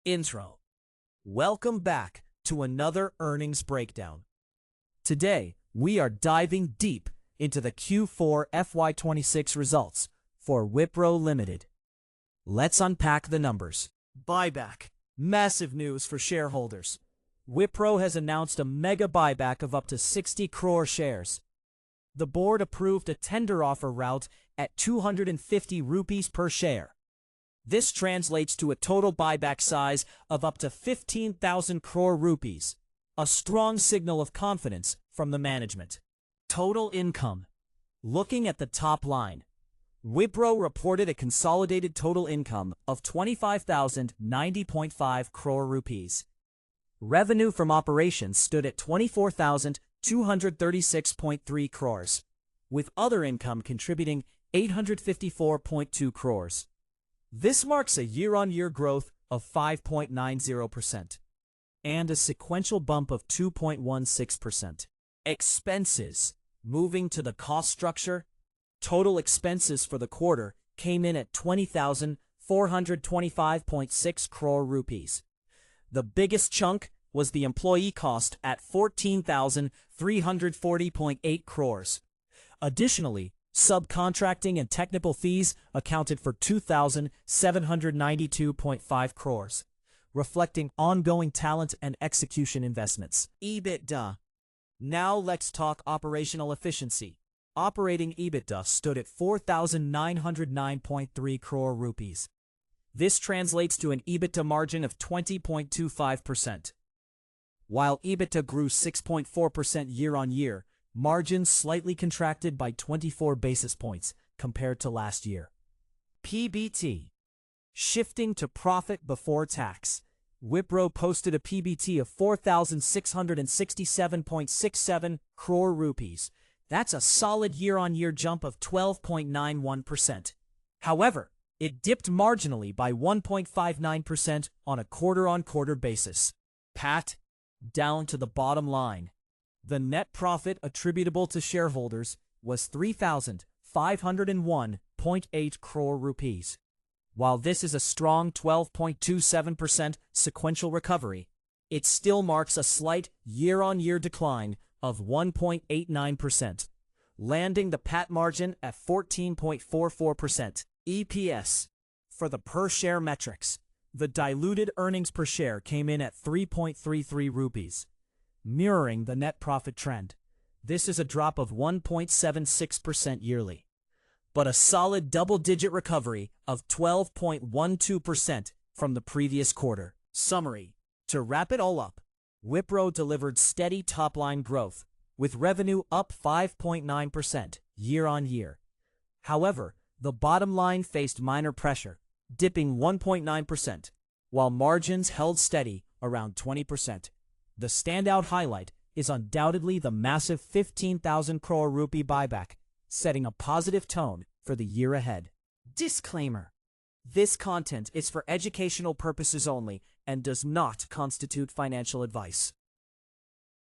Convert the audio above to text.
Intro. Welcome back to another earnings breakdown. Today, we are diving deep into the Q4 FY26 results for Wipro Limited. Let's unpack the numbers. Buyback. Massive news for shareholders. Wipro has announced a mega buyback of up to 60 crore shares. The board approved a tender offer route at 250 rupees per share. This translates to a total buyback size of up to 15,000 crore rupees, a strong signal of confidence from the management. Total income. Looking at the top line, Wipro reported a consolidated total income of 25,090.5 crore rupees. Revenue from operations stood at 24,236.3 crores, with other income contributing 854.2 crores. This marks a year-on-year growth of 5.90% and a sequential bump of 2.16%. Expenses. Moving to the cost structure, total expenses for the quarter came in at 20,425.6 crore rupees. The biggest chunk was the employee cost at 14,340.8 crores. Additionally, subcontracting and technical fees accounted for 2,792.5 crores, reflecting ongoing talent and execution investments. EBITDA. Now let's talk operational efficiency. Operating EBITDA stood at 4,909.3 crore rupees. This translates to an EBITDA margin of 20.25%. While EBITDA grew 6.4% year-on-year, margins slightly contracted by 24 basis points compared to last year. PBT. Shifting to profit before tax, Wipro posted a PBT of 4,667.67 crore rupees. That's a solid year-on-year jump of 12.91%. However, it dipped marginally by 1.59% on a quarter-on-quarter basis. PAT. Down to the bottom line. The net profit attributable to shareholders was 3,501.8 crore rupees. While this is a strong 12.27% sequential recovery, it still marks a slight year-on-year decline of 1.89%, landing the PAT margin at 14.44%. EPS. For the per-share metrics, the diluted earnings per share came in at 3.33 rupees, mirroring the net profit trend. This is a drop of 1.76% yearly, but a solid double-digit recovery of 12.12% from the previous quarter. Summary. To wrap it all up, Wipro delivered steady top-line growth, with revenue up 5.9% year-on-year. However, the bottom line faced minor pressure, dipping 1.9%, while margins held steady around 20%. The standout highlight is undoubtedly the massive 15,000 crore rupee buyback, setting a positive tone for the year ahead. Disclaimer. This content is for educational purposes only and does not constitute financial advice.